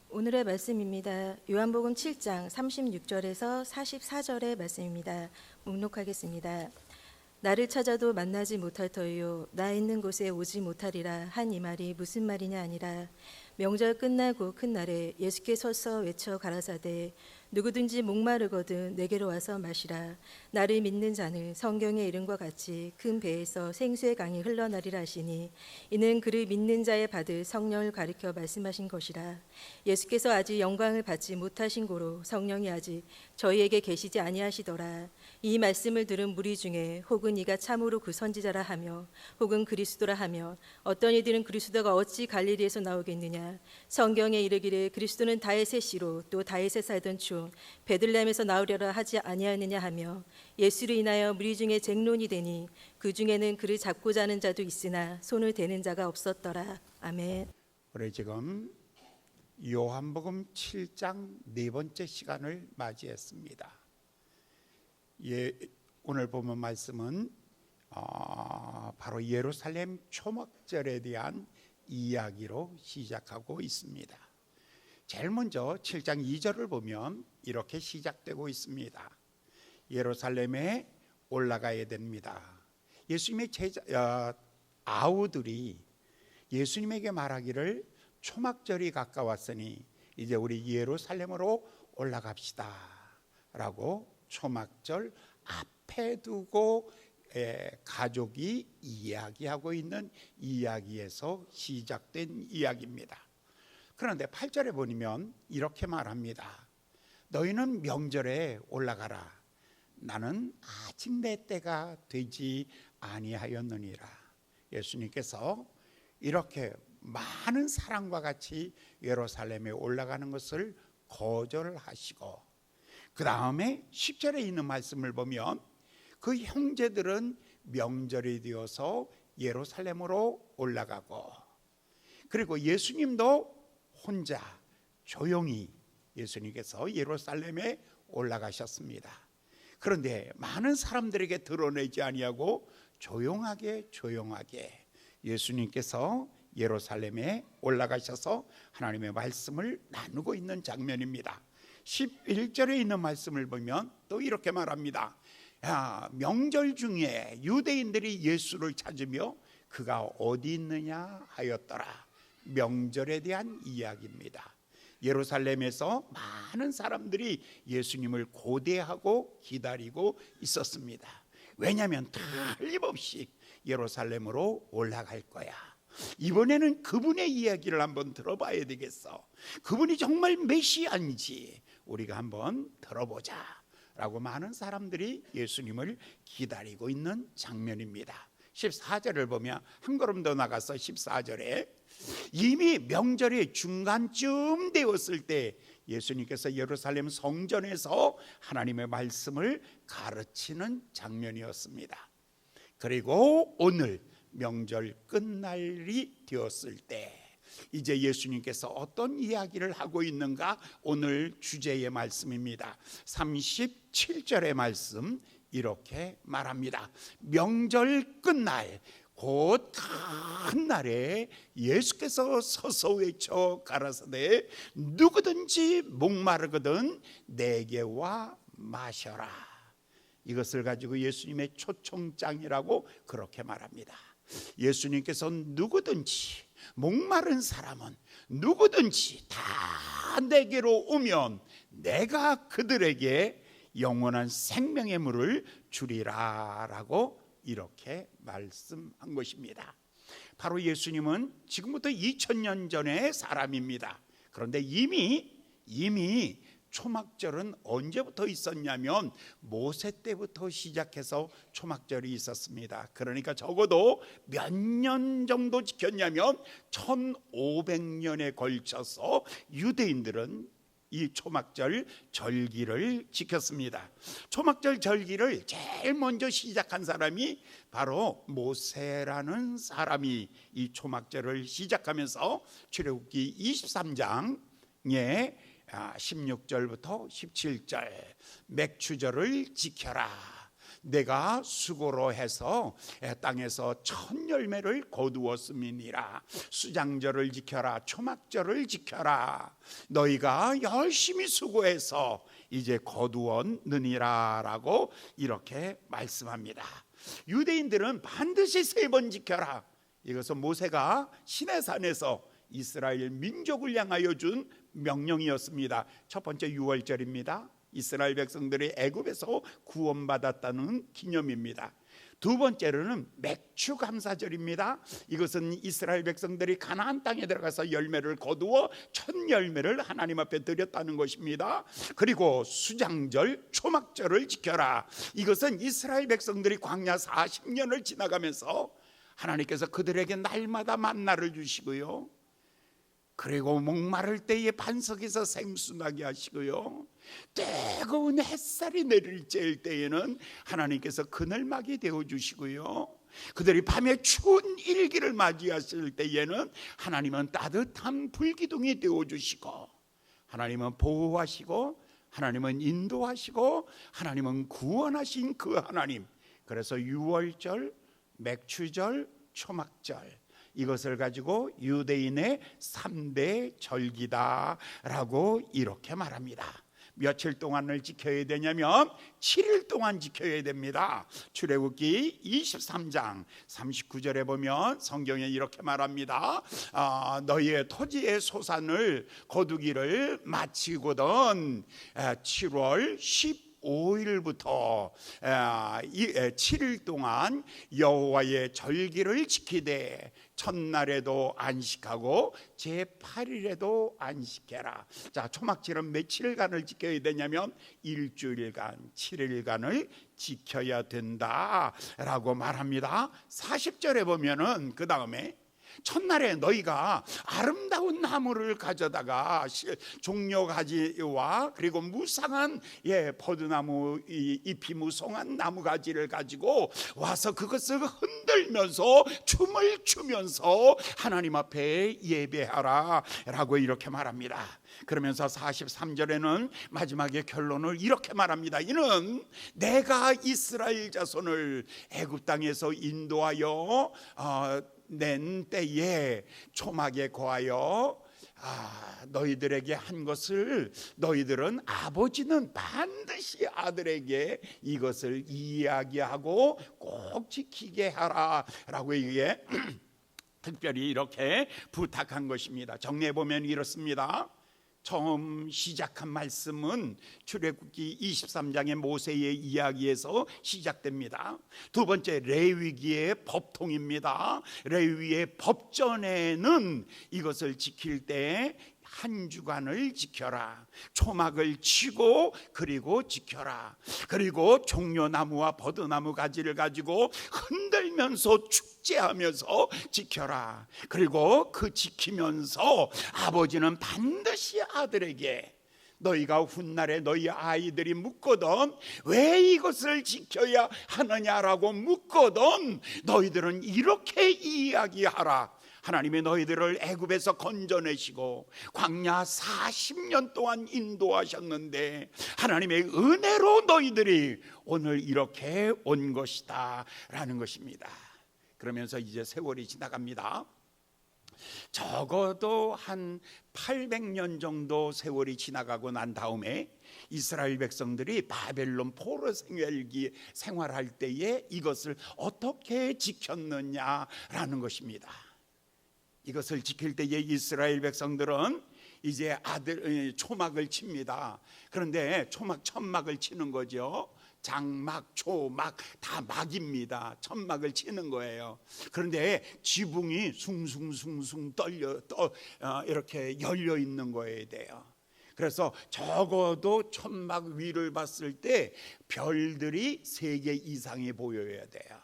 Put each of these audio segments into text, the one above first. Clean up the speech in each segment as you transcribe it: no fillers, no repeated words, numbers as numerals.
오늘의 말씀입니다. 요한복음 7장 36절에서 44절의 말씀입니다. 묵록하겠습니다. 나를 찾아도 만나지 못할 터이요 나 있는 곳에 오지 못하리라 한 이 말이 무슨 말이냐 아니라 명절 끝나고 큰 날에 예수께 서서 외쳐 가라사대 누구든지 목마르거든 내게로 와서 마시라. 나를 믿는 자는 성경의 이름과 같이 큰 배에서 생수의 강이 흘러나리라 하시니 이는 그를 믿는 자의 받을 성령을 가리켜 말씀하신 것이라. 예수께서 아직 영광을 받지 못하신 고로 성령이 아직 저희에게 계시지 아니하시더라. 이 말씀을 들은 무리 중에 혹은 이가 참으로 그 선지자라 하며 혹은 그리스도라 하며 어떤 이들은 그리스도가 어찌 갈릴리에서 나오겠느냐. 성경에 이르기를 그리스도는 다윗의 씨로 또 다윗에 살던 중 베들레헴에서 나오려라 하지 아니하느냐 하며 예수를 인하여 무리 중에 쟁론이 되니 그 중에는 그를 잡고자 하는 자도 있으나 손을 대는 자가 없었더라. 아멘. 우리 지금 요한복음 7장 네 번째 시간을 맞이했습니다. 오늘 보면 말씀은 바로 예루살렘 초막절에 대한 이야기로 시작하고 있습니다. 제일 먼저 7장 2절을 보면 이렇게 시작되고 있습니다. 예루살렘에 올라가야 됩니다. 예수님의 아우들이 예수님에게 말하기를 초막절이 가까웠으니 이제 우리 예루살렘으로 올라갑시다 라고 초막절 앞에 두고 가족이 이야기하고 있는 이야기에서 시작된 이야기입니다. 그런데 8절에 보면 이렇게 말합니다. 너희는 명절에 올라가라. 나는 아직 내 때가 되지 아니하였느니라. 예수님께서 이렇게 많은 사람과 같이 예루살렘에 올라가는 것을 거절하시고 그 다음에 10절에 있는 말씀을 보면 그 형제들은 명절이 되어서 예루살렘으로 올라가고 그리고 예수님도 혼자 조용히 예수님께서 예루살렘에 올라가셨습니다. 그런데 많은 사람들에게 드러내지 아니하고 조용하게 예수님께서 예루살렘에 올라가셔서 하나님의 말씀을 나누고 있는 장면입니다. 11절에 있는 말씀을 보면 또 이렇게 말합니다. 명절 중에 유대인들이 예수를 찾으며 그가 어디 있느냐 하였더라. 명절에 대한 이야기입니다. 예루살렘에서 많은 사람들이 예수님을 고대하고 기다리고 있었습니다. 왜냐하면 틀림없이 예루살렘으로 올라갈 거야. 이번에는 그분의 이야기를 한번 들어봐야 되겠어. 그분이 정말 메시아인지 우리가 한번 들어보자 라고 많은 사람들이 예수님을 기다리고 있는 장면입니다. 14절을 보면 한 걸음 더 나가서 14절에 이미 명절이 중간쯤 되었을 때 예수님께서 예루살렘 성전에서 하나님의 말씀을 가르치는 장면이었습니다. 그리고 오늘 명절 끝날이 되었을 때 이제 예수님께서 어떤 이야기를 하고 있는가 오늘 주제의 말씀입니다. 37절의 말씀 이렇게 말합니다. 명절 끝날 곧 큰 날에 예수께서 서서 외쳐 가라사대 누구든지 목마르거든 내게 와 마셔라. 이것을 가지고 예수님의 초청장이라고 그렇게 말합니다. 예수님께서 누구든지 목마른 사람은 누구든지 다 내게로 오면 내가 그들에게 영원한 생명의 물을 주리라 라고 이렇게 말씀한 것입니다. 바로 예수님은 지금부터 2000년 전의 사람입니다. 그런데 이미 초막절은 언제부터 있었냐면 모세 때부터 시작해서 초막절이 있었습니다. 그러니까 적어도 몇 년 정도 지켰냐면 1500년에 걸쳐서 유대인들은 이 초막절 절기를 지켰습니다. 초막절 절기를 제일 먼저 시작한 사람이 바로 모세라는 사람이 이 초막절을 시작하면서 출애굽기 23장에 16절부터 17절 맥추절을 지켜라. 내가 수고로 해서 땅에서 첫 열매를 거두었음이니라. 수장절을 지켜라. 초막절을 지켜라. 너희가 열심히 수고해서 이제 거두었느니라 라고 이렇게 말씀합니다. 유대인들은 반드시 3번 지켜라. 이것은 모세가 시내산에서 이스라엘 민족을 향하여 준 명령이었습니다. 첫 번째 유월절입니다. 이스라엘 백성들이 애굽에서 구원받았다는 기념입니다. 두 번째로는 맥추감사절입니다. 이것은 이스라엘 백성들이 가나안 땅에 들어가서 열매를 거두어 첫 열매를 하나님 앞에 드렸다는 것입니다. 그리고 수장절, 초막절을 지켜라. 이것은 이스라엘 백성들이 광야 40년을 지나가면서 하나님께서 그들에게 날마다 만나를 주시고요, 그리고 목마를 때에 반석에서 생수나게 하시고요, 뜨거운 햇살이 내릴 때에는 하나님께서 그늘막이 되어주시고요, 그들이 밤에 추운 일기를 맞이하실 때에는 하나님은 따뜻한 불기둥이 되어주시고, 하나님은 보호하시고, 하나님은 인도하시고, 하나님은 구원하신 그 하나님. 그래서 유월절, 맥추절, 초막절, 이것을 가지고 유대인의 3대 절기다라고 이렇게 말합니다. 며칠 동안을 지켜야 되냐면 7일 동안 지켜야 됩니다. 출애굽기 23장 39절에 보면 성경에 이렇게 말합니다. 너희의 토지의 소산을 거두기를 마치거든 7월 15일부터 7일 동안 여호와의 절기를 지키되 첫날에도 안식하고 제8일에도 안식해라. 자, 초막절은 며칠간을 지켜야 되냐면 일주일간, 7일간을 지켜야 된다라고 말합니다. 40절에 보면은 그 다음에 첫날에 너희가 아름다운 나무를 가져다가 종려가지와 그리고 무상한 버드나무 잎이 무성한 나무가지를 가지고 와서 그것을 흔들면서 춤을 추면서 하나님 앞에 예배하라 라고 이렇게 말합니다. 그러면서 43절에는 마지막에 결론을 이렇게 말합니다. 이는 내가 이스라엘 자손을 애굽 땅에서 인도하여 낸 때에 초막에 거하여 너희들에게 한 것을 너희들은 아버지는 반드시 아들에게 이것을 이야기하고 꼭 지키게 하라 라고 이게 특별히 이렇게 부탁한 것입니다. 정리해 보면 이렇습니다. 처음 시작한 말씀은 출애굽기 23장의 모세의 이야기에서 시작됩니다. 두 번째 레위기의 법통입니다. 레위의 법전에는 이것을 지킬 때 한 주간을 지켜라, 초막을 치고 그리고 지켜라, 그리고 종려나무와 버드나무 가지를 가지고 흔들면서 축제하면서 지켜라, 그리고 그 지키면서 아버지는 반드시 아들에게 너희가 훗날에 너희 아이들이 묻거든 왜 이것을 지켜야 하느냐라고 묻거든 너희들은 이렇게 이야기하라. 하나님이 너희들을 애굽에서 건져내시고 광야 40년 동안 인도하셨는데 하나님의 은혜로 너희들이 오늘 이렇게 온 것이다 라는 것입니다. 그러면서 이제 세월이 지나갑니다. 적어도 한 800년 정도 세월이 지나가고 난 다음에 이스라엘 백성들이 바벨론 포로 생활할 때에 이것을 어떻게 지켰느냐라는 것입니다. 이것을 지킬 때에 이스라엘 백성들은 이제 초막을 칩니다. 그런데 초막 첫막을 치는 거죠. 장막, 초막 다 막입니다. 첫막을 치는 거예요. 그런데 지붕이 숭숭숭숭 이렇게 열려 있는 거에 대해요. 그래서 적어도 천막 위를 봤을 때 별들이 3개 이상이 보여야 돼요.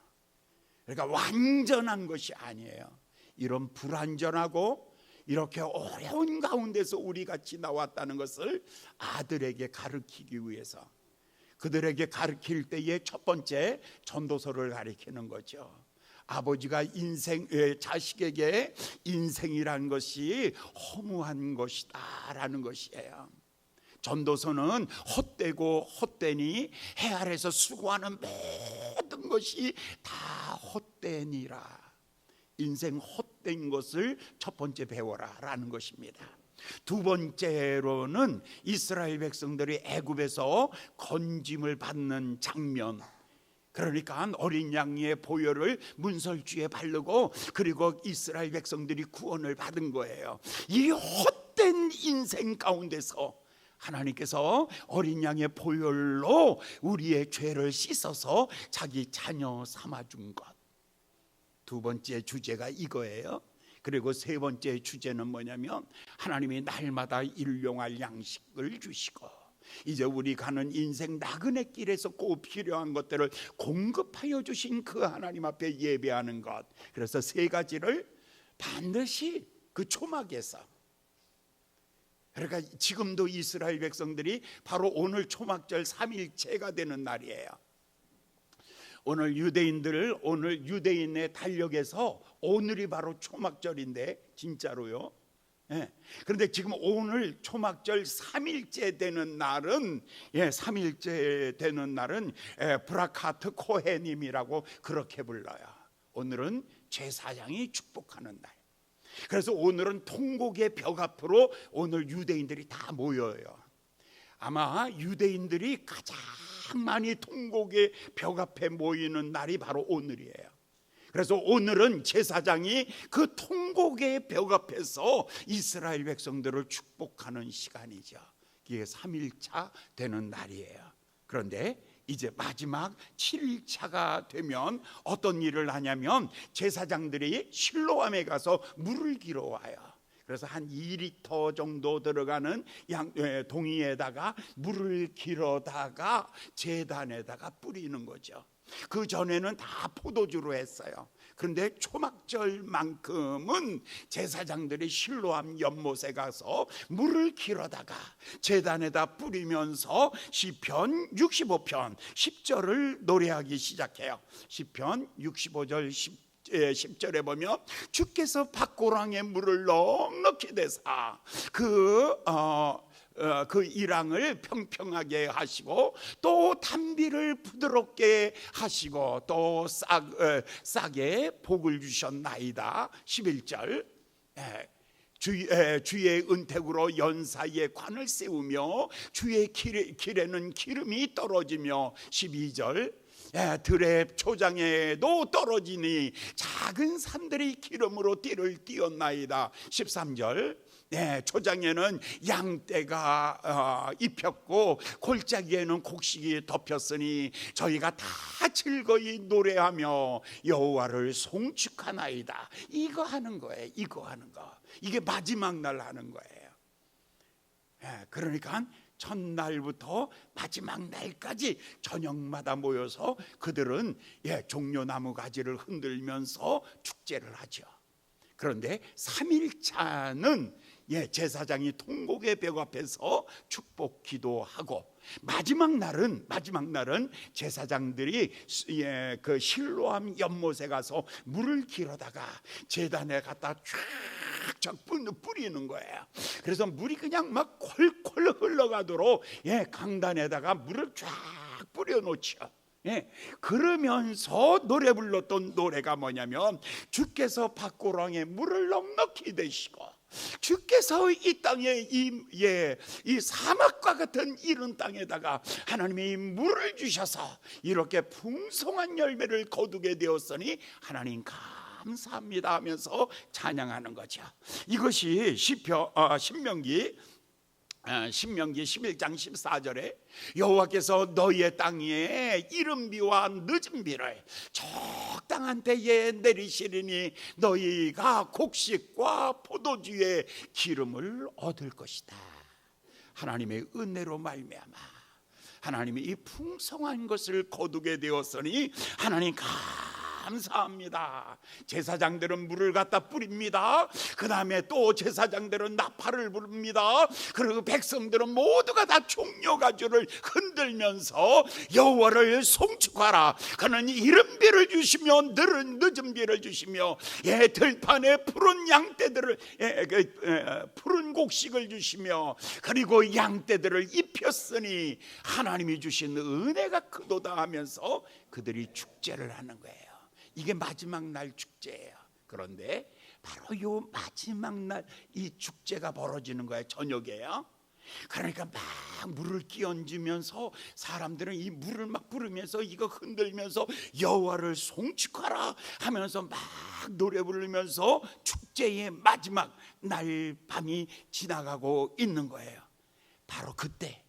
그러니까 완전한 것이 아니에요. 이런 불완전하고 이렇게 어려운 가운데서 우리 같이 나왔다는 것을 아들에게 가르치기 위해서, 그들에게 가르칠 때에 첫 번째 전도서를 가르치는 거죠. 아버지가 자식에게 인생이란 것이 허무한 것이다라는 것이에요. 전도서는 헛되고 헛되니 해 아래서 수고하는 모든 것이 다 헛되니라. 인생 헛된 것을 첫 번째 배워라라는 것입니다. 두 번째로는 이스라엘 백성들이 애굽에서 건짐을 받는 장면, 그러니까 어린 양의 보혈을 문설주에 바르고 그리고 이스라엘 백성들이 구원을 받은 거예요. 이 헛된 인생 가운데서 하나님께서 어린 양의 보혈로 우리의 죄를 씻어서 자기 자녀 삼아준 것. 두 번째 주제가 이거예요. 그리고 세 번째 주제는 뭐냐면 하나님이 날마다 일용할 양식을 주시고 이제 우리 가는 인생 나그네 길에서 꼭 필요한 것들을 공급하여 주신 그 하나님 앞에 예배하는 것. 그래서 세 가지를 반드시 그 초막에서, 그러니까 지금도 이스라엘 백성들이 바로 오늘 초막절 3일째가 되는 날이에요. 오늘 유대인의 달력에서 오늘이 바로 초막절인데 진짜로요. 그런데 지금 오늘 초막절 3일째 되는 날은 3일째 되는 날은 브라카트 코헤님이라고 그렇게 불러요. 오늘은 제사장이 축복하는 날. 그래서 오늘은 통곡의 벽 앞으로 오늘 유대인들이 다 모여요. 아마 유대인들이 가장 많이 통곡의 벽 앞에 모이는 날이 바로 오늘이에요. 그래서 오늘은 제사장이 그 통곡의 벽 앞에서 이스라엘 백성들을 축복하는 시간이죠. 이게 3일차 되는 날이에요. 그런데 이제 마지막 7일차가 되면 어떤 일을 하냐면 제사장들이 실로암에 가서 물을 길어 와요. 그래서 한 2리터 정도 들어가는 동이에다가 물을 길어다가 제단에다가 뿌리는 거죠. 그 전에는 다 포도주로 했어요. 그런데 초막절만큼은 제사장들이 실로암 연못에 가서 물을 길어다가 제단에다 뿌리면서 시편 65편 10절을 노래하기 시작해요. 시편 65절 10절에 보면 주께서 밭고랑에 물을 넉넉히 대사 그 이랑을 평평하게 하시고 또 단비를 부드럽게 하시고 또 싹에 복을 주셨나이다. 11절 주의 은택으로 연사에 관을 세우며 주의 길에는 기름이 떨어지며 12절 들의 초장에도 떨어지니 작은 산들이 기름으로 띠를 띄었나이다. 13절 초장에는 양떼가 입혔고 골짜기에는 곡식이 덮였으니 저희가 다 즐거이 노래하며 여호와를 송축하나이다. 이거 하는 거예요. 이거 하는 거. 이게 마지막 날 하는 거예요. 그러니까 첫날부터 마지막 날까지 저녁마다 모여서 그들은 종려나무 가지를 흔들면서 축제를 하죠. 그런데 3일차는 제사장이 통곡의 벽 앞에서 축복 기도하고 마지막 날은 제사장들이 그 실로암 연못에 가서 물을 길어다가 제단에 갖다 쫙 뿌리는 거예요. 그래서 물이 그냥 막 콜콜 흘러가도록 강단에다가 물을 쫙 뿌려놓죠. 그러면서 노래 불렀던 노래가 뭐냐면 주께서 밭고랑에 물을 넉넉히 대시고 주께서 이 땅에 이 사막과 같은 이른 땅에다가 하나님이 물을 주셔서 이렇게 풍성한 열매를 거두게 되었으니 하나님 감사합니다 하면서 찬양하는 거죠. 이것이 신명기 11장 14절에 여호와께서 너희의 땅에 이른 비와 늦은 비를 적당한 때에 내리시리니 너희가 곡식과 포도주의 기름을 얻을 것이다. 하나님의 은혜로 말미암아 하나님이 이 풍성한 것을 거두게 되었으니 하나님 감사합니다. 제사장들은 물을 갖다 뿌립니다. 그 다음에 또 제사장들은 나팔을 부릅니다. 그리고 백성들은 모두가 다 종려가주를 흔들면서 여호와를 송축하라. 그는 이른 비를 주시며 늦은 비를 주시며 들판에 푸른 양떼들을 푸른 곡식을 주시며 그리고 양떼들을 입혔으니 하나님이 주신 은혜가 크도다 하면서 그들이 축제를 하는 거예요. 이게 마지막 날 축제예요. 그런데 바로 요 마지막 날 이 축제가 벌어지는 거예요. 저녁에요. 그러니까 막 물을 끼얹으면서 사람들은 이 물을 막 부르면서 이거 흔들면서 여호와를 송축하라 하면서 막 노래 부르면서 축제의 마지막 날 밤이 지나가고 있는 거예요. 바로 그때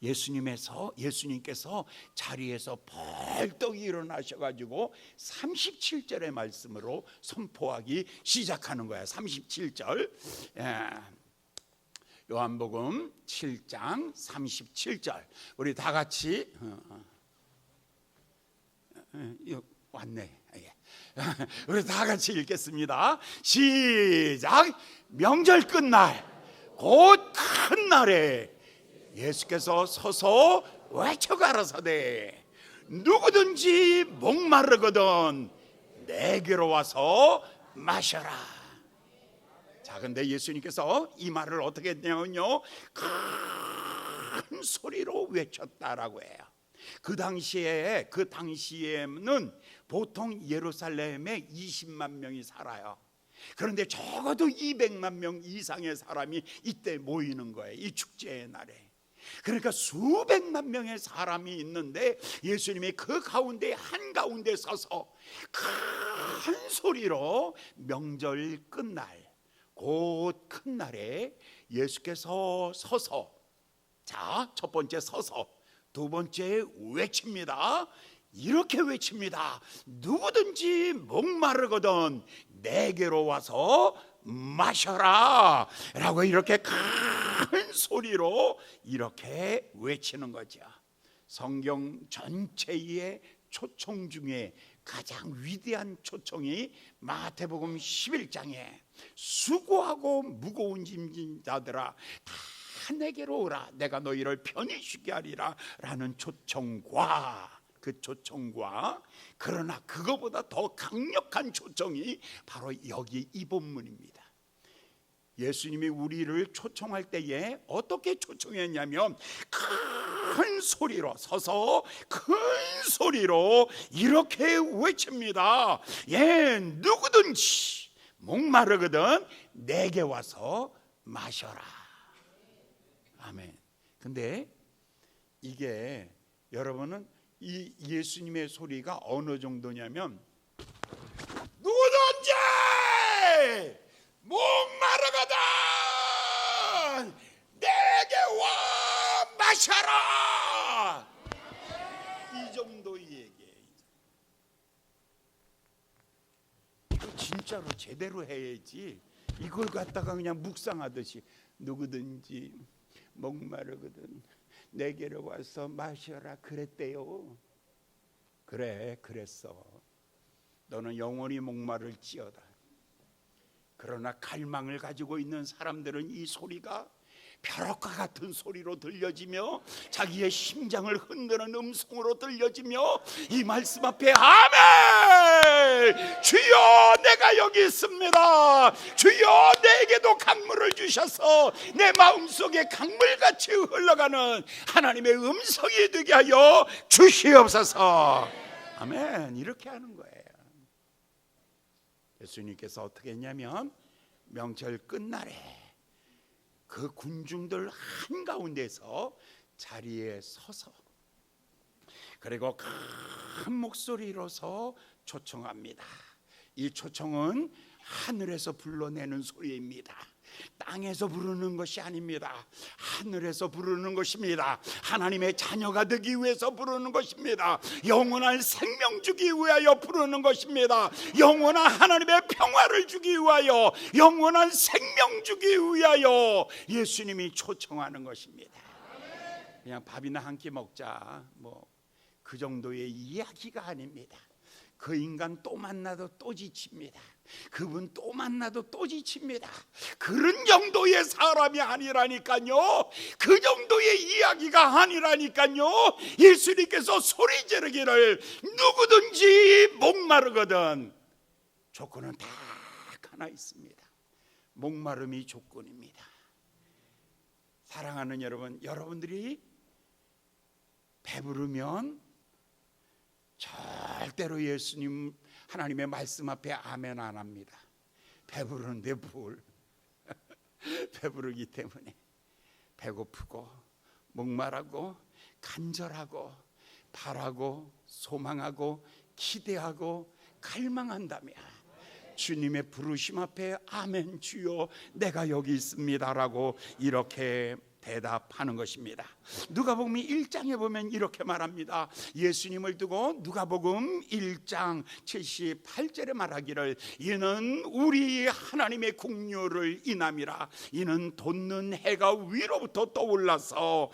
예수님께서 자리에서 벌떡 일어나셔가지고 37절의 말씀으로 선포하기 시작하는 거예요. 37절 요한복음 7장 37절 우리 다 같이 왔네. 우리 다 같이 읽겠습니다. 시작. 명절 끝날 곧 큰 날에 예수께서 서서 외쳐가라사대 누구든지 목마르거든 내게로 와서 마셔라. 자, 근데 예수님께서 이 말을 어떻게 했냐면요, 큰 소리로 외쳤다라고 해요. 그 당시에는 보통 예루살렘에 20만 명이 살아요. 그런데 적어도 200만 명 이상의 사람이 이때 모이는 거예요. 이 축제의 날에. 그러니까 수백만 명의 사람이 있는데 예수님이 그 가운데 한가운데 서서 큰 소리로 명절 끝날 곧 큰 날에 예수께서 서서, 자, 첫 번째 서서, 두 번째 외칩니다. 이렇게 외칩니다. 누구든지 목마르거든 내게로 와서 마셔라 라고 이렇게 큰 소리로 이렇게 외치는 거죠. 성경 전체의 초청 중에 가장 위대한 초청이 마태복음 11장에 수고하고 무거운 짐진 자들아 다 내게로 오라 내가 너희를 편히 쉬게 하리라 라는 초청과 그러나 그거보다 더 강력한 초청이 바로 여기 이 본문입니다. 예수님이 우리를 초청할 때에 어떻게 초청했냐면 큰 소리로 서서 큰 소리로 이렇게 외칩니다. 누구든지 목마르거든 내게 와서 마셔라. 아멘. 근데 이게 여러분은 이 예수님의 소리가 어느 정도냐면 누구든지 목마르거든 내게 와 마셔라 이 정도의 얘기예요. 이거 진짜로 제대로 해야지 이걸 갖다가 그냥 묵상하듯이 누구든지 목마르거든 내게로 와서 마셔라 그랬대요. 그래 그랬어. 너는 영원히 목마를지어다. 그러나 갈망을 가지고 있는 사람들은 이 소리가 벼락과 같은 소리로 들려지며 자기의 심장을 흔드는 음성으로 들려지며 이 말씀 앞에 아멘 주여 내가 여기 있습니다. 주여 내게도 강물을 주셔서 내 마음속에 강물같이 흘러가는 하나님의 음성이 되게 하여 주시옵소서. 아멘. 이렇게 하는 거예요. 예수님께서 어떻게 했냐면 명절 끝날에 그 군중들 한가운데서 자리에 서서 그리고 큰 목소리로서 초청합니다. 이 초청은 하늘에서 불러내는 소리입니다. 땅에서 부르는 것이 아닙니다. 하늘에서 부르는 것입니다. 하나님의 자녀가 되기 위해서 부르는 것입니다. 영원한 생명 주기 위하여 부르는 것입니다. 영원한 하나님의 평화를 주기 위하여, 영원한 생명 주기 위하여 예수님이 초청하는 것입니다. 그냥 밥이나 한 끼 먹자, 뭐 그 정도의 이야기가 아닙니다. 그 인간 또 만나도 또 지칩니다. 그분 또 만나도 또 지칩니다. 그런 정도의 사람이 아니라니까요. 그 정도의 이야기가 아니라니까요. 예수님께서 소리 지르기를 누구든지 목마르거든. 조건은 딱 하나 있습니다. 목마름이 조건입니다. 사랑하는 여러분, 여러분들이 배부르면 절대로 예수님 하나님의 말씀 앞에 아멘 안 합니다. 배부르는데 뭘 배부르기 때문에 배고프고 목마르고 간절하고 바라고 소망하고 기대하고 갈망한다면 주님의 부르심 앞에 아멘 주여 내가 여기 있습니다라고 이렇게 대답하는 것입니다. 누가복음 1장에 보면 이렇게 말합니다. 예수님을 두고 누가복음 1장 78절에 말하기를 이는 우리 하나님의 국류를 인함이라. 이는 돋는 해가 위로부터 떠올라서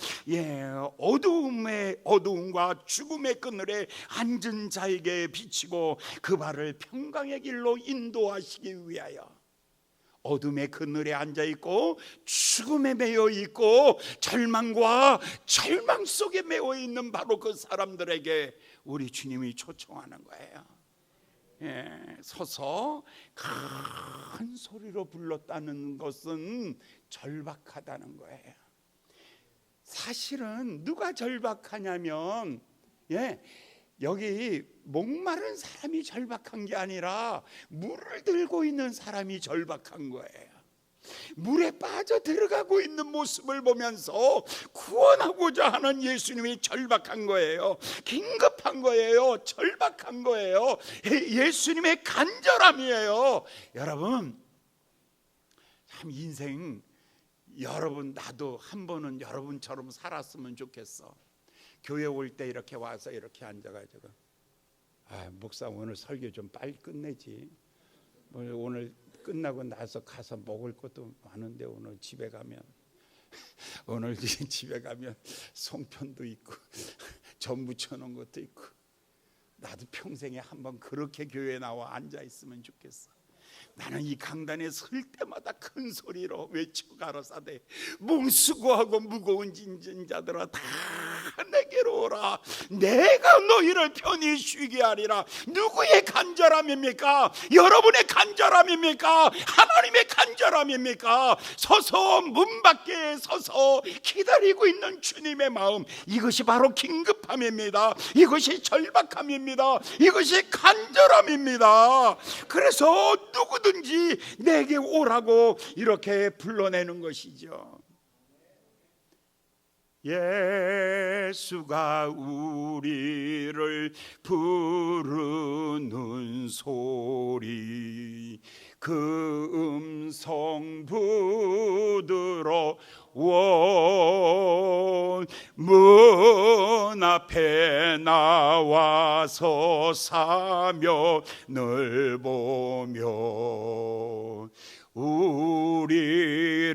어두움과 죽음의 그늘에 앉은 자에게 비치고 그 발을 평강의 길로 인도하시기 위하여. 어둠의 그늘에 앉아있고 죽음에 매여있고 절망과 절망 속에 매여있는 바로 그 사람들에게 우리 주님이 초청하는 거예요. 서서 큰 소리로 불렀다는 것은 절박하다는 거예요. 사실은 누가 절박하냐면 여기 목마른 사람이 절박한 게 아니라 물을 들고 있는 사람이 절박한 거예요. 물에 빠져 들어가고 있는 모습을 보면서 구원하고자 하는 예수님이 절박한 거예요. 긴급한 거예요. 절박한 거예요. 예수님의 간절함이에요. 여러분, 참 인생 여러분 나도 한 번은 여러분처럼 살았으면 좋겠어. 교회 올 때 이렇게 와서 이렇게 앉아가지고 목사 오늘 설교 좀 빨리 끝내지. 오늘 끝나고 나서 가서 먹을 것도 많은데 오늘 집에 가면 송편도 있고 전 묻혀놓은 것도 있고 나도 평생에 한번 그렇게 교회에 나와 앉아 있으면 좋겠어. 나는 이 강단에 설 때마다 큰 소리로 외치고 가라사대 뭉수고하고 무거운 진전자들아 다 내게로 오라. 내가 너희를 편히 쉬게 하리라. 누구의 간절함입니까? 여러분의 간절함입니까? 하나님의 간절함입니까? 서서 문 밖에 서서 기다리고 있는 주님의 마음, 이것이 바로 긴급함입니다. 이것이 절박함입니다. 이것이 간절함입니다. 그래서 누구든지 내게 오라고 이렇게 불러내는 것이죠. 예수가 우리를 부르는 소리 그 음성 부드러워 문 앞에 나와서 사면을 보며 우리를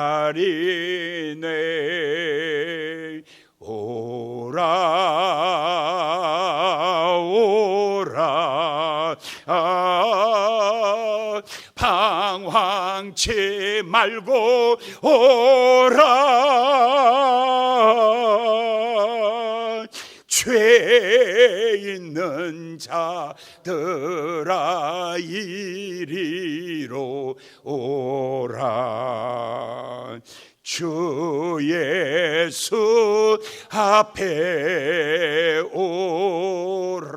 기다리네. 오라 오라 방황치 말고 오라. 죄 있는 자들아 이리로 오라. 주 예수 앞에 오라.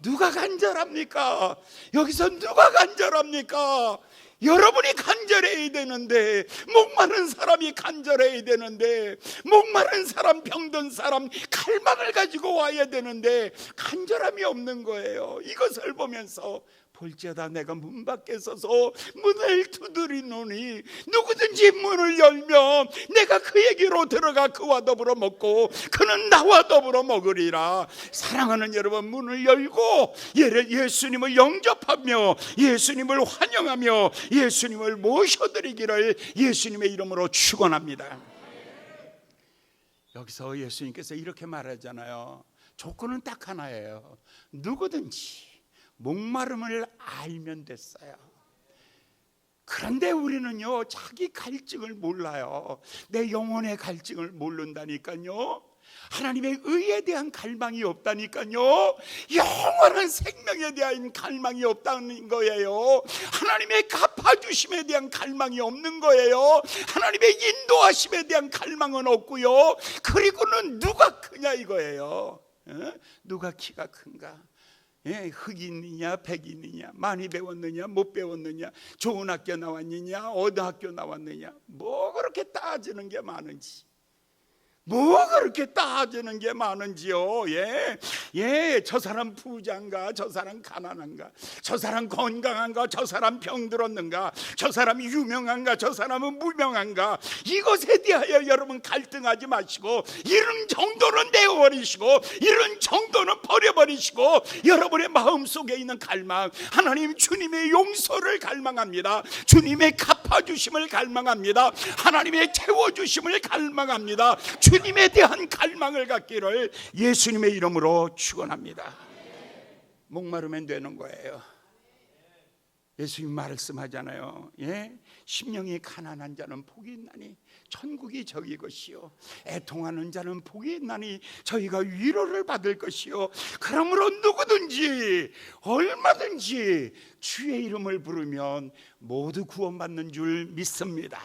누가 간절합니까? 여기서 누가 간절합니까? 여러분이 간절해야 되는데, 목마른 사람이 간절해야 되는데, 목마른 사람, 병든 사람 갈망을 가지고 와야 되는데 간절함이 없는 거예요. 이것을 보면서 볼지어다 내가 문 밖에 서서 문을 두드리노니 누구든지 문을 열면 내가 그에게로 들어가 그와 더불어 먹고 그는 나와 더불어 먹으리라. 사랑하는 여러분, 문을 열고 예수님을 영접하며 예수님을 환영하며 예수님을 모셔드리기를 예수님의 이름으로 축원합니다. 여기서 예수님께서 이렇게 말하잖아요. 조건은 딱 하나예요. 누구든지 목마름을 알면 됐어요. 그런데 우리는요, 자기 갈증을 몰라요. 내 영혼의 갈증을 모른다니까요. 하나님의 의에 대한 갈망이 없다니까요. 영원한 생명에 대한 갈망이 없다는 거예요. 하나님의 갚아주심에 대한 갈망이 없는 거예요. 하나님의 인도하심에 대한 갈망은 없고요. 그리고는 누가 크냐 이거예요. 누가 키가 큰가? 흑인이냐 백인이냐, 많이 배웠느냐 못 배웠느냐, 좋은 학교 나왔느냐 어느 학교 나왔느냐, 뭐 그렇게 따지는 게 많은지, 뭐 그렇게 따지는 게 많은지요. 저 사람 부자인가, 저 사람 가난한가, 저 사람 건강한가, 저 사람 병들었는가, 저 사람 유명한가, 저 사람은 무명한가, 이것에 대하여 여러분 갈등하지 마시고 이런 정도는 내어버리시고 이런 정도는 버려버리시고 여러분의 마음속에 있는 갈망, 하나님 주님의 용서를 갈망합니다. 주님의 갚아주심을 갈망합니다. 하나님의 채워주심을 갈망합니다. 주님에 대한 갈망을 갖기를 예수님의 이름으로 축원합니다. 목마르면 되는 거예요. 예수님 말씀하잖아요. 심령이 가난한 자는 복이 있나니 천국이 저희 것이요, 애통하는 자는 복이 있나니 저희가 위로를 받을 것이요. 그러므로 누구든지 얼마든지 주의 이름을 부르면 모두 구원받는 줄 믿습니다.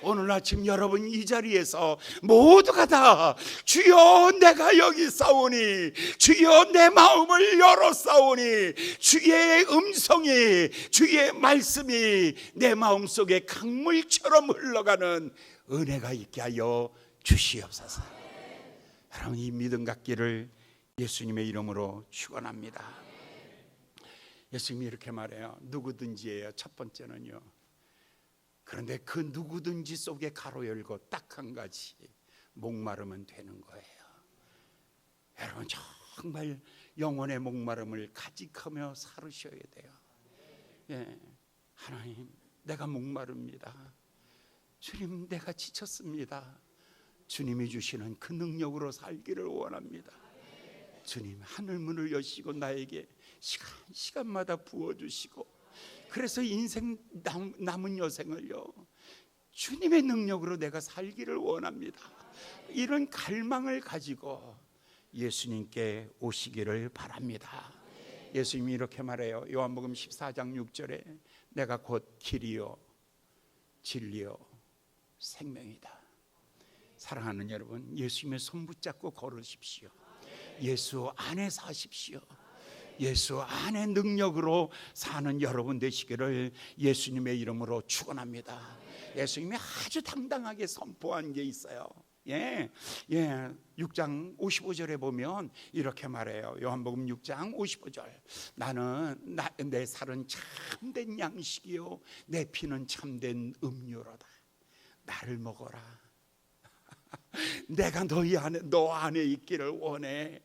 오늘 아침 여러분 이 자리에서 모두가 다 주여 내가 여기 싸우니, 주여 내 마음을 열어 싸우니, 주의 음성이, 주의 말씀이 내 마음속에 강물처럼 흘러가는 은혜가 있게 하여 주시옵소서. 여러분 이 믿음 갖기를 예수님의 이름으로 축원합니다. 예수님이 이렇게 말해요. 누구든지예요. 첫 번째는요. 그런데 그 누구든지 속에 가로 열고 딱 한 가지, 목마르면 되는 거예요. 여러분 정말 영혼의 목마름을 가직하며 살으셔야 돼요. 하나님 내가 목마릅니다. 주님 내가 지쳤습니다. 주님이 주시는 그 능력으로 살기를 원합니다. 주님 하늘문을 여시고 나에게 시간마다 부어주시고, 그래서 인생 남은 여생을요 주님의 능력으로 내가 살기를 원합니다. 이런 갈망을 가지고 예수님께 오시기를 바랍니다. 예수님이 이렇게 말해요. 요한복음 14장 6절에 내가 곧 길이요 진리요 생명이다. 사랑하는 여러분, 예수님의 손 붙잡고 걸으십시오. 예수 안에 사십시오. 예수 안의 능력으로 사는 여러분 되시기를 예수님의 이름으로 축원합니다. 예수님이 아주 당당하게 선포한 게 있어요. 6장 55절에 보면 이렇게 말해요. 요한복음 6장 55절. 내 살은 참된 양식이요 내 피는 참된 음료로다. 나를 먹어라. 내가 너 안에 있기를 원해.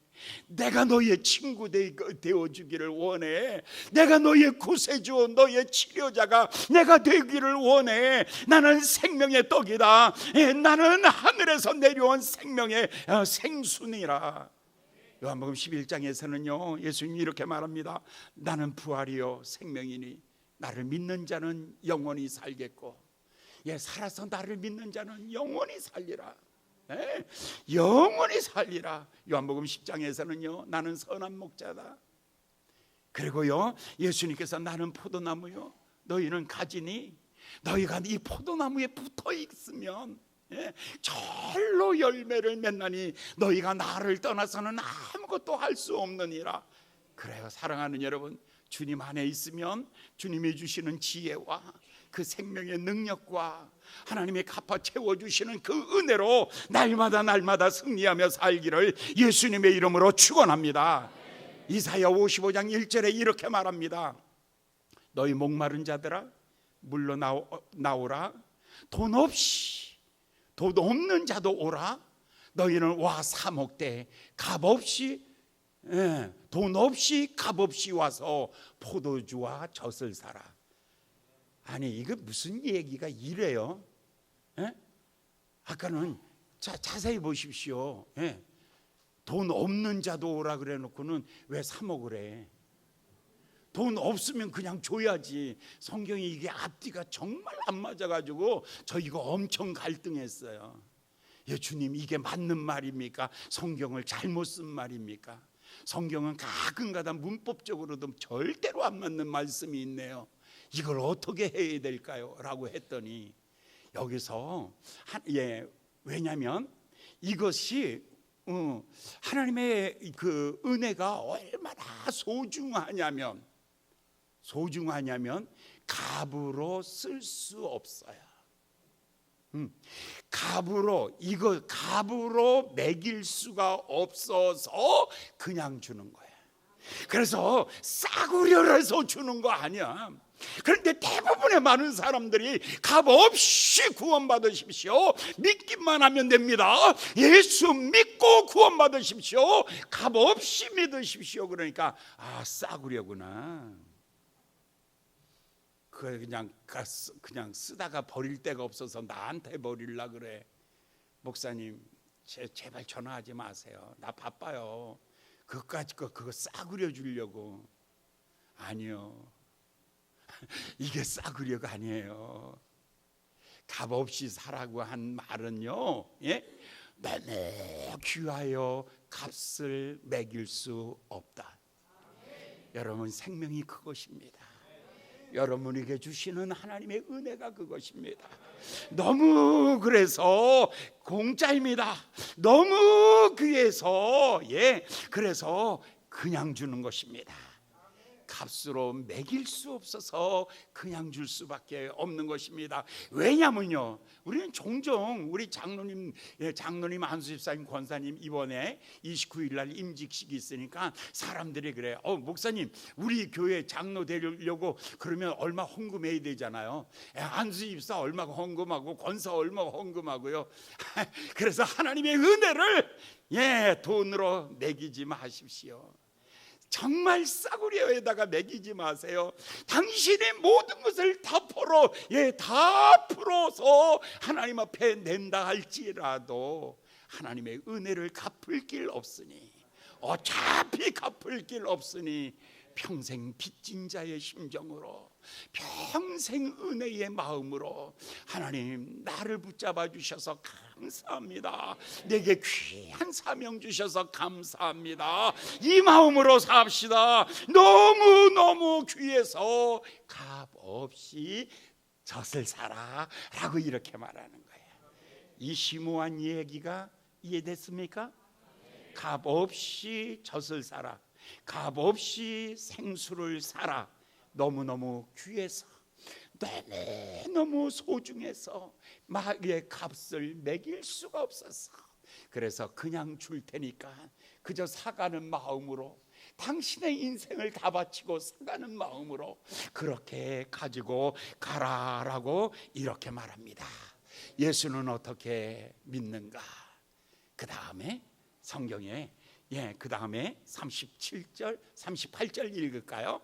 내가 너의 친구 되어주기를 원해. 내가 너의 구세주, 너의 치료자가 내가 되기를 원해. 나는 생명의 떡이다. 나는 하늘에서 내려온 생명의 생순이라. 요한복음 11장에서는요 예수님이 이렇게 말합니다. 나는 부활이요 생명이니 나를 믿는 자는 영원히 살겠고, 살아서 나를 믿는 자는 영원히 살리라. 영원히 살리라. 요한복음 10장에서는요 나는 선한 목자다. 그리고요 예수님께서 나는 포도나무요 너희는 가지니, 너희가 이 포도나무에 붙어 있으면 절로 열매를 맺나니 너희가 나를 떠나서는 아무것도 할 수 없느니라. 그래요. 사랑하는 여러분, 주님 안에 있으면 주님이 주시는 지혜와 그 생명의 능력과 하나님의 갚아 채워주시는 그 은혜로 날마다 승리하며 살기를 예수님의 이름으로 축원합니다. 이사야 55장 1절에 이렇게 말합니다. 너희 목마른 자들아 물러 나오라. 돈 없는 자도 오라. 너희는 와 사 먹되 돈 없이 값 없이 와서 포도주와 젖을 사라. 아니 이거 무슨 얘기가 이래요? 아까는 자, 자세히 보십시오. 예. 돈 없는 자도 오라 그래 놓고는 왜 사 먹으래? 돈 없으면 그냥 줘야지. 성경이 이게 앞뒤가 정말 안 맞아가지고 저 이거 엄청 갈등했어요. 주님, 이게 맞는 말입니까? 성경을 잘못 쓴 말입니까? 성경은 가끔가다 문법적으로도 절대로 안 맞는 말씀이 있네요. 이걸 어떻게 해야 될까요? 라고 했더니 여기서 왜냐하면 이것이 하나님의 그 은혜가 얼마나 소중하냐면 값으로 쓸 수 없어요. 값으로 매길 수가 없어서 그냥 주는 거야. 그래서 싸구려를 해서 주는 거 아니야. 그런데 대부분의 많은 사람들이 값 없이 구원받으십시오, 믿기만 하면 됩니다, 예수 믿고 구원받으십시오, 값 없이 믿으십시오. 그러니까 싸구려구나. 그냥 쓰다가 버릴 데가 없어서 나한테 버릴라 그래. 목사님, 제발 전화하지 마세요. 나 바빠요. 그거 싸구려 주려고. 아니요. 이게 싸구려가 아니에요. 값없이 사라고 한 말은요, 너무 귀하여 값을 매길 수 없다. 여러분, 생명이 그것입니다. 여러분에게 주시는 하나님의 은혜가 그것입니다. 너무 그래서 공짜입니다. 너무 귀해서 그래서 그냥 주는 것입니다. 값으로 매길 수 없어서 그냥 줄 수밖에 없는 것입니다. 왜냐면요, 우리는 종종 우리 장로님 안수 집사님, 권사님 이번에 29일 날 임직식이 있으니까 사람들이 그래. 목사님, 우리 교회 장로 되려고 그러면 얼마 헌금해야 되잖아요. 안수 집사 얼마가 헌금하고 권사 얼마가 헌금하고요. 그래서 하나님의 은혜를 돈으로 매기지 마십시오. 정말 싸구려에다가 매기지 마세요. 당신의 모든 것을 다 풀어서 하나님 앞에 낸다 할지라도 하나님의 은혜를 갚을 길 없으니, 어차피 갚을 길 없으니 평생 빚진 자의 심정으로, 평생 은혜의 마음으로, 하나님 나를 붙잡아 주셔서 감사합니다, 내게 귀한 사명 주셔서 감사합니다, 이 마음으로 삽시다. 너무너무 귀해서 값없이 젖을 사라 라고 이렇게 말하는 거예요. 이 심오한 얘기가 이해됐습니까? 값없이 젖을 사라, 값없이 생수를 사라. 너무너무 귀해서, 너무 소중해서 마의 값을 매길 수가 없었어. 그래서 그냥 줄 테니까 그저 사가는 마음으로, 당신의 인생을 다 바치고 사가는 마음으로 그렇게 가지고 가라라고 이렇게 말합니다. 예수는 어떻게 믿는가? 그 다음에 성경에 그 다음에 37절 38절 읽을까요?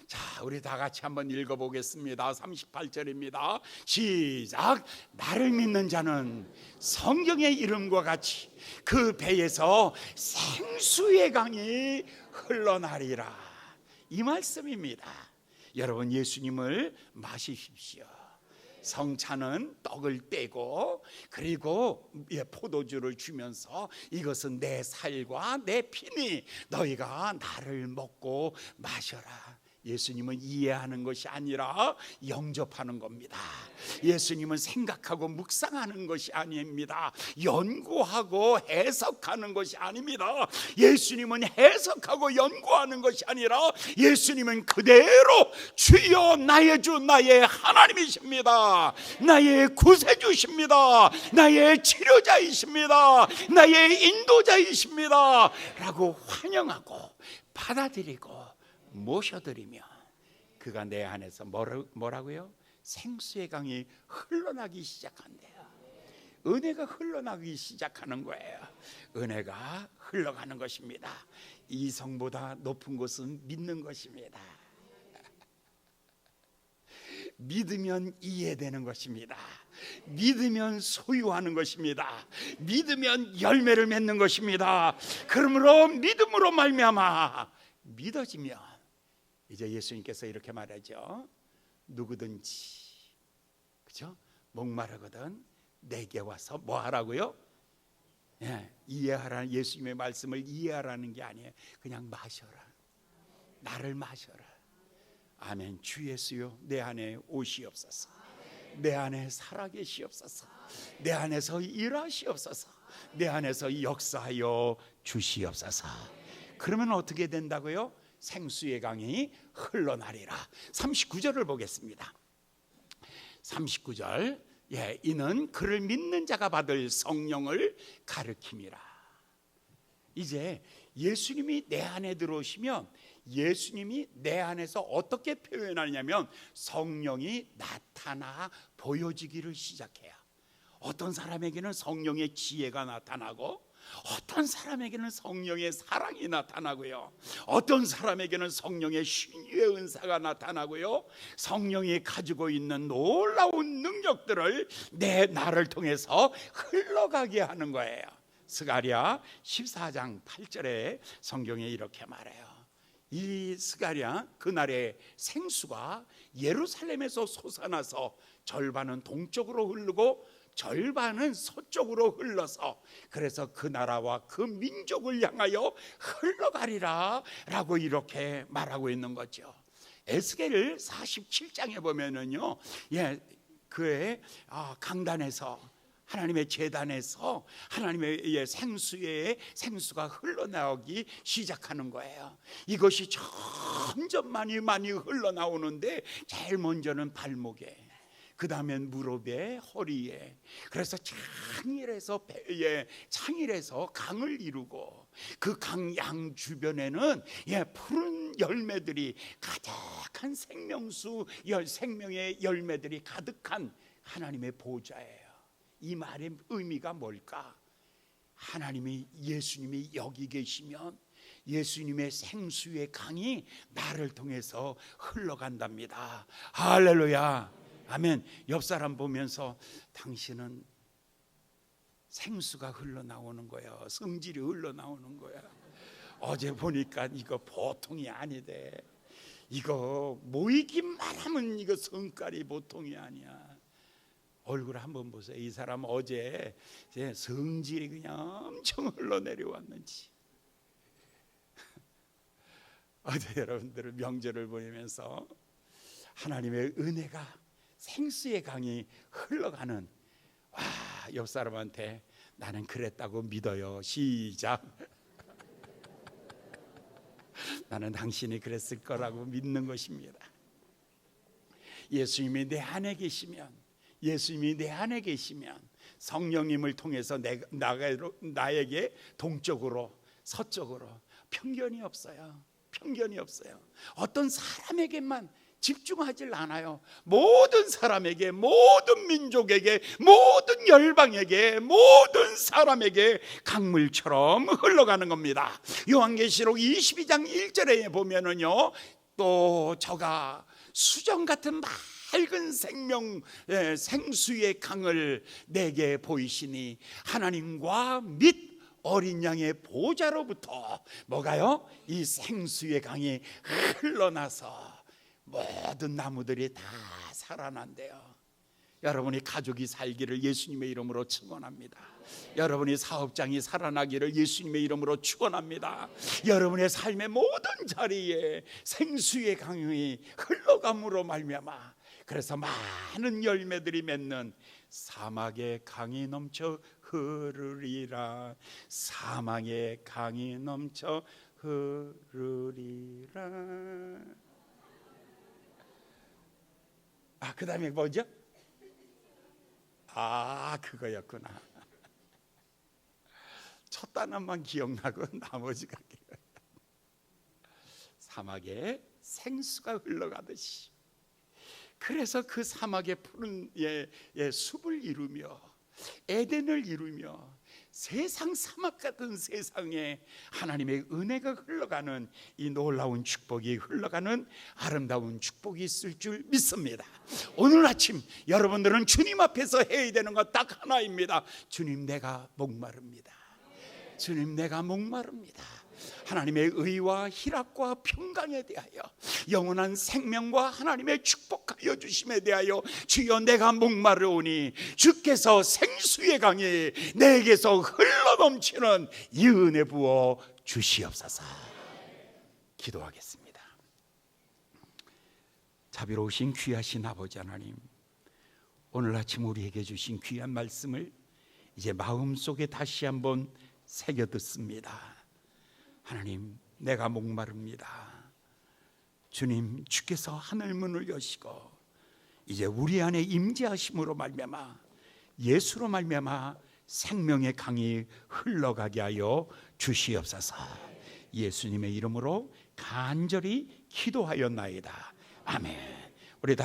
자, 우리 다 같이 한번 읽어보겠습니다. 38절입니다. 시작. 나를 믿는 자는 성경의 이름과 같이 그 배에서 생수의 강이 흘러나리라. 이 말씀입니다. 여러분, 예수님을 마시십시오. 성찬은 떡을 떼고 그리고 포도주를 주면서 이것은 내 살과 내 피니 너희가 나를 먹고 마셔라. 예수님은 이해하는 것이 아니라 영접하는 겁니다. 예수님은 생각하고 묵상하는 것이 아닙니다. 연구하고 해석하는 것이 아닙니다. 예수님은 해석하고 연구하는 것이 아니라 예수님은 그대로 주여 나의 주 나의 하나님이십니다, 나의 구세주십니다, 나의 치료자이십니다, 나의 인도자이십니다 라고 환영하고 받아들이고 모셔드리며 그가 내 안에서 뭐라고요? 생수의 강이 흘러나기 시작한대요. 은혜가 흘러나기 시작하는 거예요. 은혜가 흘러가는 것입니다. 이성보다 높은 것은 믿는 것입니다. 믿으면 이해되는 것입니다. 믿으면 소유하는 것입니다. 믿으면 열매를 맺는 것입니다. 그러므로 믿음으로 말미암아 믿어지면, 이제 예수님께서 이렇게 말하죠. 누구든지, 그죠? 목마르거든 내게 와서 뭐 하라고요? 이해하라는, 예수님의 말씀을 이해하라는 게 아니에요. 그냥 마셔라. 나를 마셔라. 아멘. 주 예수여, 내 안에 오시옵소서. 내 안에 살아계시옵소서. 내 안에서 일하시옵소서. 내 안에서 역사하여 주시옵소서. 그러면 어떻게 된다고요? 생수의 강이 흘러나리라. 39절을 보겠습니다. 39절. 이는 그를 믿는 자가 받을 성령을 가르킴이라. 이제 예수님이 내 안에 들어오시면, 예수님이 내 안에서 어떻게 표현하냐면 성령이 나타나 보여지기를 시작해요. 어떤 사람에게는 성령의 지혜가 나타나고, 어떤 사람에게는 성령의 사랑이 나타나고요, 어떤 사람에게는 성령의 신유의 은사가 나타나고요, 성령이 가지고 있는 놀라운 능력들을 나를 통해서 흘러가게 하는 거예요. 스가랴 14장 8절에 성경에 이렇게 말해요. 이 스가랴, 그날의 생수가 예루살렘에서 솟아나서 절반은 동쪽으로 흐르고 절반은 서쪽으로 흘러서, 그래서 그 나라와 그 민족을 향하여 흘러가리라 라고 이렇게 말하고 있는 거죠. 에스겔 47장에 보면은요, 그의 강단에서, 하나님의 제단에서 하나님의 생수가 흘러나오기 시작하는 거예요. 이것이 점점 많이 흘러나오는데, 제일 먼저는 발목에, 그 다음엔 무릎에, 허리에, 그래서 창일에서 강을 이루고, 그 강 양 주변에는 푸른 열매들이 가득한 생명의 열매들이 가득한 하나님의 보좌예요. 이 말의 의미가 뭘까? 예수님이 여기 계시면 예수님의 생수의 강이 나를 통해서 흘러간답니다. 할렐루야. 아멘. 옆 사람 보면서, 당신은 생수가 흘러나오는 거야. 성질이 흘러나오는 거야. 어제 보니까 이거 보통이 아니대. 이거 모이기만 하면 이거 성깔이 보통이 아니야. 얼굴 한번 보세요. 이 사람 어제 성질이 그냥 엄청 흘러내려왔는지. 어제 여러분들 명절을 보내면서 하나님의 은혜가, 생수의 강이 흘러가는, 옆 사람한테 나는 그랬다고 믿어요. 시작. 나는 당신이 그랬을 거라고 믿는 것입니다. 예수님이 내 안에 계시면, 성령님을 통해서 나에게 동쪽으로 서쪽으로 편견이 없어요. 어떤 사람에게만 집중하질 않아요. 모든 사람에게, 모든 민족에게, 모든 열방에게, 모든 사람에게 강물처럼 흘러가는 겁니다. 요한계시록 22장 1절에 보면은요, 또 저가 수정 같은 밝은 생수의 강을 내게 보이시니, 하나님과 및 어린 양의 보좌로부터 뭐가요? 이 생수의 강이 흘러나서 모든 나무들이 다 살아난대요. 여러분이 가족이 살기를 예수님의 이름으로 축원합니다. 여러분이 사업장이 살아나기를 예수님의 이름으로 축원합니다. 여러분의 삶의 모든 자리에 생수의 강이 흘러감으로 말미암아, 그래서 많은 열매들이 맺는 사막의 강이 넘쳐 흐르리라. 사막의 강이 넘쳐 흐르리라. 그 다음에 뭐죠? 그거였구나. 첫 단어만 기억나고 나머지가 기억. 사막에 생수가 흘러가듯이, 그래서 그 사막의 푸른 숲을 이루며 에덴을 이루며 세상 사막 같은 세상에 하나님의 은혜가 흘러가는 이 놀라운 축복이 흘러가는 아름다운 축복이 있을 줄 믿습니다. 오늘 아침 여러분들은 주님 앞에서 해야 되는 것 딱 하나입니다. 주님, 내가 목마릅니다. 주님, 내가 목마릅니다. 하나님의 의와 희락과 평강에 대하여, 영원한 생명과 하나님의 축복하여 주심에 대하여 주여 내가 목마르오니 주께서 생수의 강이 내게서 흘러넘치는 이 은혜 부어 주시옵소서. 기도하겠습니다. 자비로우신 귀하신 아버지 하나님, 오늘 아침 우리에게 주신 귀한 말씀을 이제 마음속에 다시 한번 새겨 듣습니다. 하나님, 내가 목마릅니다. 주님, 주께서 하늘 문을 여시고 이제 우리 안에 임재하심으로 말미암아, 예수로 말미암아 생명의 강이 흘러가게 하여 주시옵소서. 예수님의 이름으로 간절히 기도하였나이다. 아멘.